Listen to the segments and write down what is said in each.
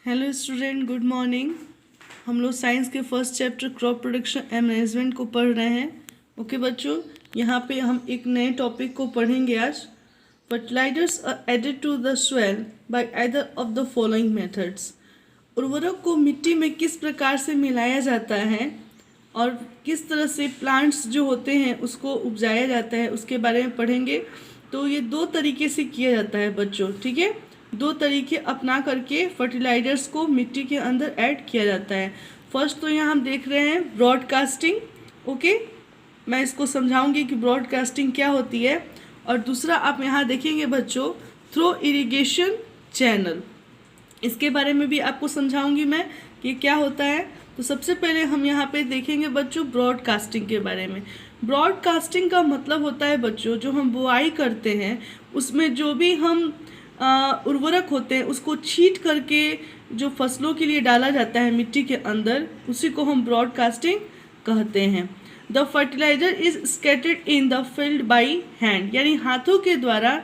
Hello student, good morning. हम लोग science के first chapter crop production and management को पढ़ रहे हैं। ओके बच्चों, यहाँ पे हम एक नए टॉपिक को पढ़ेंगे आज। Fertilisers are added to the soil by either of the following methods. उर्वरक को मिट्टी में किस प्रकार से मिलाया जाता है और किस तरह से प्लांट्स जो होते हैं उसको उपजाया जाता है, उसके बारे में पढ़ेंगे। तो ये दो तरीके से किया जाता है बच्चों, ठीक है। दो तरीके अपना करके फर्टिलाइजर्स को मिट्टी के अंदर ऐड किया जाता है। फर्स्ट तो यहाँ हम देख रहे हैं ब्रॉडकास्टिंग। ओके, मैं इसको समझाऊंगी कि ब्रॉडकास्टिंग क्या होती है। और दूसरा आप यहाँ देखेंगे बच्चों, थ्रो इरिगेशन चैनल, इसके बारे में भी आपको समझाऊंगी मैं कि क्या होता है। तो सबसे पहले हम यहाँ पे देखेंगे बच्चों ब्रॉडकास्टिंग के बारे में। ब्रॉडकास्टिंग का मतलब होता है बच्चों, जो हम बुआई करते हैं उसमें जो भी हम उर्वरक होते हैं उसको छींट करके जो फसलों के लिए डाला जाता है मिट्टी के अंदर, उसी को हम ब्रॉडकास्टिंग कहते हैं। The fertiliser is scattered in the field by hand, यानी हाथों के द्वारा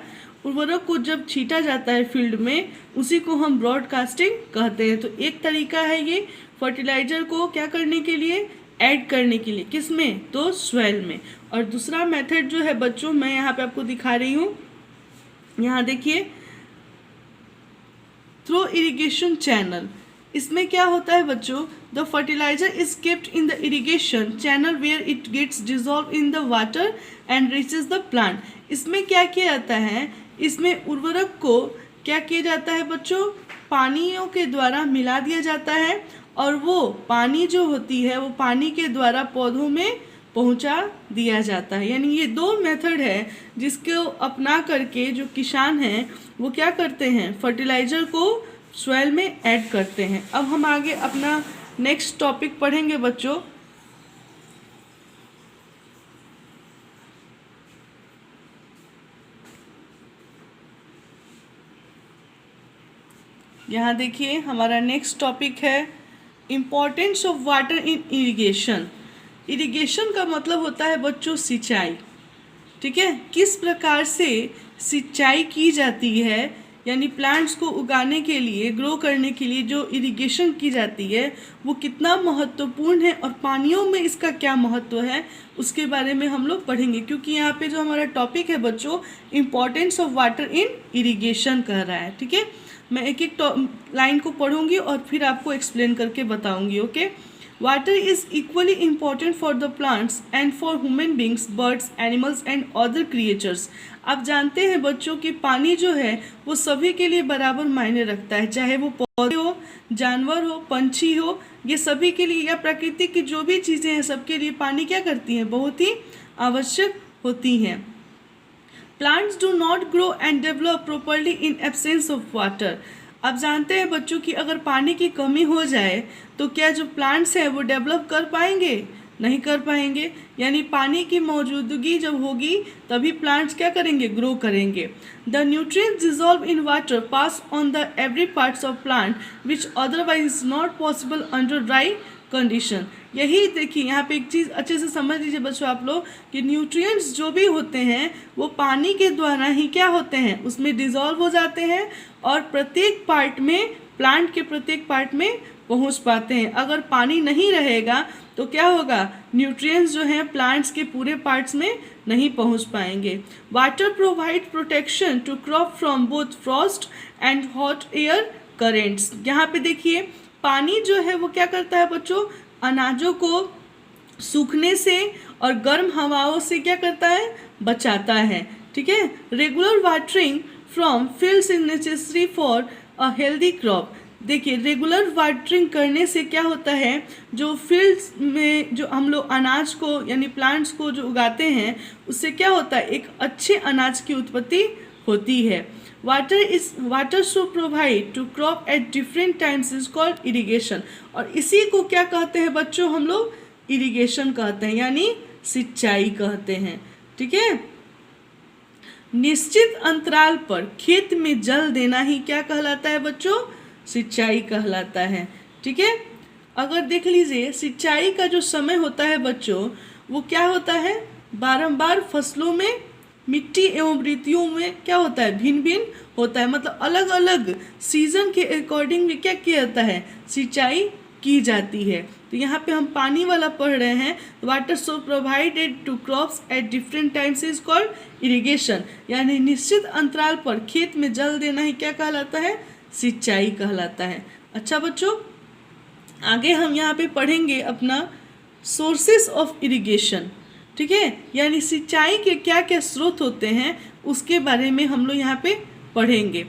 उर्वरक को जब छींटा जाता है फील्ड में, उसी को हम ब्रॉडकास्टिंग कहते हैं। तो एक तरीका है ये फर्टिलाइजर को क्या करने के लिए, ऐड करने के लिए। किस में? तो सॉइल में। और दूसरा मेथड जो है बच्चों, मैं यहाँ पे आपको दिखा रही हूँ। यहाँ देखिए, थ्रू इरिगेशन चैनल। इसमें क्या होता है बच्चों, the fertiliser is kept in the irrigation channel where it gets dissolve in the water and reaches the plant. इसमें क्या किया जाता है, इसमें उर्वरक को क्या किया जाता है बच्चों, पानियों के द्वारा मिला दिया जाता है और वो पानी जो होती है वो पानी के द्वारा पौधों में पहुंचा दिया जाता है। यानी ये दो मेथड है जिसको अपना करके जो किसान हैं वो क्या करते हैं, फर्टिलाइजर को सॉइल में ऐड करते हैं। अब हम आगे अपना नेक्स्ट टॉपिक पढ़ेंगे बच्चों। यहाँ देखिए, हमारा नेक्स्ट टॉपिक है importance of water in irrigation. Irrigation का मतलब होता है बच्चों सिंचाई, ठीक है। किस प्रकार से सिंचाई की जाती है, यानी प्लांट्स को उगाने के लिए, ग्रो करने के लिए जो इरिगेशन की जाती है वो कितना महत्वपूर्ण है और पानियों में इसका क्या महत्व है, उसके बारे में हम लोग पढ़ेंगे। क्योंकि यहाँ पे जो हमारा टॉपिक है बच्चों, importance of water in irrigation कह रहा है, ठीक है। मैं एक एक लाइन को पढ़ूंगी और फिर आपको एक्सप्लेन करके बताऊंगी। Okay, water is equally important for the plants and for human beings, birds, animals and other creatures. आप जानते हैं बच्चों कि पानी जो है वो सभी के लिए बराबर मायने रखता है, चाहे वो पौधे हो, जानवर हो, पंछी हो, ये सभी के लिए, या प्रकृति की जो भी चीज़ें हैं सबके लिए पानी क्या करती हैं, बहुत ही आवश्यक होती हैं। Plants do not grow and develop properly in absence of water. आप जानते हैं बच्चों कि अगर पानी की कमी हो जाए तो क्या जो प्लांट्स हैं वो डेवलप कर पाएंगे, नहीं कर पाएंगे। यानी पानी की मौजूदगी जब होगी तभी प्लांट्स क्या करेंगे, ग्रो करेंगे। The nutrients dissolve in water pass on the every parts of plant which otherwise is not possible under dry condition. यही देखिए, यहाँ पे एक चीज़ अच्छे से समझ लीजिए बच्चों आप लोग कि न्यूट्रिएंट्स जो भी होते हैं वो पानी के द्वारा ही क्या होते हैं, उसमें डिजॉल्व हो जाते हैं और प्रत्येक पार्ट में, प्लांट के प्रत्येक पार्ट में पहुँच पाते हैं। अगर पानी नहीं रहेगा तो क्या होगा, न्यूट्रिएंट्स जो हैं प्लांट्स के पूरे पार्ट्स में नहीं पहुँच पाएंगे। Water provide protection to crop from both frost and hot air currents. यहाँ पे देखिए, पानी जो है वो क्या करता है बच्चों, अनाजों को सूखने से और गर्म हवाओं से क्या करता है, बचाता है, ठीक है। Regular watering from fields is necessary for a healthy crop. देखिए, रेगुलर वाटरिंग करने से क्या होता है, जो फील्ड्स में जो हम लोग अनाज को यानी प्लांट्स को जो उगाते हैं उससे क्या होता है, एक अच्छे अनाज की उत्पत्ति होती है। Water so provide to crop at different times is called irrigation. और इसी को क्या कहते हैं बच्चों, हम लोग इरिगेशन कहते हैं, यानी सिंचाई कहते हैं, ठीक है। निश्चित अंतराल पर खेत में जल देना ही क्या कहलाता है बच्चों, सिंचाई कहलाता है, ठीक है। अगर देख लीजिए, सिंचाई का जो समय होता है बच्चों वो क्या होता है, बारंबार फसलों में मिट्टी एवं ऋतुओं में क्या होता है, भिन्न भिन्न होता है, मतलब अलग अलग सीजन के अकॉर्डिंग में क्या किया जाता है, सिंचाई की जाती है। तो यहाँ पे हम पानी वाला पढ़ रहे हैं, water so provided to crops at different times is called irrigation, यानी निश्चित अंतराल पर खेत में जल देना ही क्या कहलाता है, सिंचाई कहलाता है। अच्छा बच्चों, आगे हम यहाँ पे पढ़ेंगे अपना सोर्सेस ऑफ इरिगेशन, ठीक है, यानी सिंचाई के क्या क्या स्रोत होते हैं उसके बारे में हम लोग यहाँ पे पढ़ेंगे।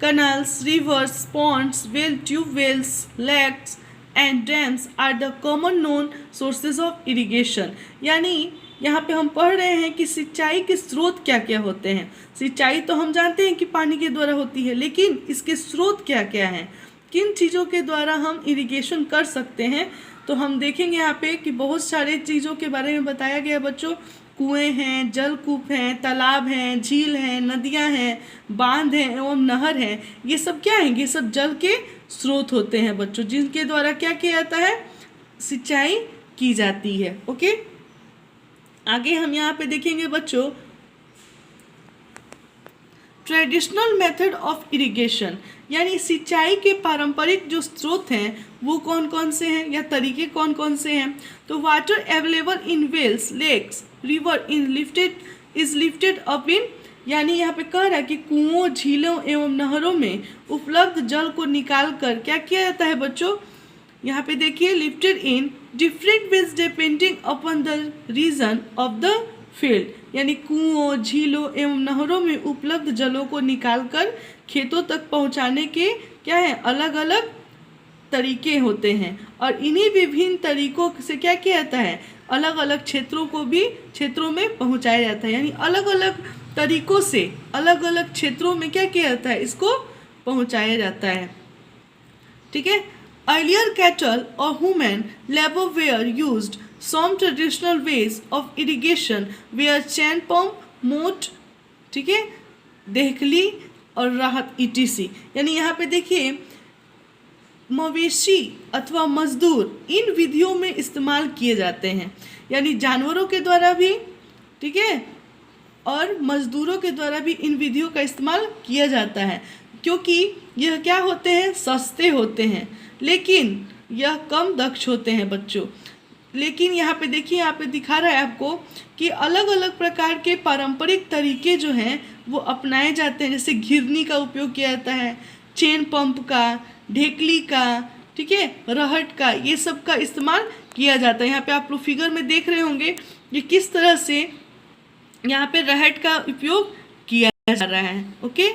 Canals, rivers, ponds, well, tubewells, lakes and dams are the common known sources of irrigation, यानी यहाँ पे हम पढ़ रहे हैं कि सिंचाई के स्रोत क्या क्या होते हैं। सिंचाई तो हम जानते हैं कि पानी के द्वारा होती है, लेकिन इसके स्रोत क्या क्या हैं, किन चीज़ों के द्वारा हम इरिगेशन कर सकते हैं। तो हम देखेंगे यहाँ पे कि बहुत सारे चीज़ों के बारे में बताया गया बच्चों। कुएं हैं, जलकूप हैं, तालाब हैं, झील हैं, नदियाँ हैं, बांध हैं एवं नहर हैं। ये सब क्या हैं, ये सब जल के स्रोत होते हैं बच्चों, जिनके द्वारा क्या किया जाता है, सिंचाई की जाती है। ओके, आगे हम यहाँ पे देखेंगे बच्चों ट्रेडिशनल मेथड ऑफ इरिगेशन, यानी सिंचाई के पारंपरिक जो स्रोत हैं वो कौन कौन से हैं या तरीके कौन कौन से हैं। तो water available in wells, lakes, river is lifted up in, यानी यहाँ पे कह रहा है कि कुओं, झीलों एवं नहरों में उपलब्ध जल को निकाल कर क्या किया जाता है बच्चों, यहाँ पे देखिए lifted in different ways depending upon the region of the field, यानी कुओं, झीलों एवं नहरों में उपलब्ध जलों को निकालकर खेतों तक पहुंचाने के क्या है, अलग अलग तरीके होते हैं। और इन्हीं विभिन्न तरीकों से क्या किया जाता है, अलग अलग क्षेत्रों में पहुंचाया जाता है, यानी अलग अलग तरीकों से अलग अलग क्षेत्रों में क्या किया जाता है, इसको पहुंचाया जाता है। ठीक है, अर्लियर कैटल और human labour were used some traditional ways of irrigation were chain pump, मोट, ठीक है, देहकली और राहत ETC, यानी यहाँ पे देखिए मवेशी अथवा मजदूर इन विधियों में इस्तेमाल किए जाते हैं, यानी जानवरों के द्वारा भी, ठीक है, और मजदूरों के द्वारा भी इन विधियों का इस्तेमाल किया जाता है, क्योंकि यह क्या होते हैं, सस्ते होते हैं, लेकिन यह कम दक्ष होते हैं बच्चों। लेकिन यहाँ पे देखिए, यहाँ पे दिखा रहा है आपको कि अलग अलग प्रकार के पारंपरिक तरीके जो हैं वो अपनाए जाते हैं, जैसे घिरनी का उपयोग किया जाता है, चेन पंप का, ढेकली का, ठीक है, रहट का, ये सब का इस्तेमाल किया जाता है। यहाँ पे आप लोग फिगर में देख रहे होंगे कि किस तरह से यहाँ पे रहट का उपयोग किया जा रहा है। ओके।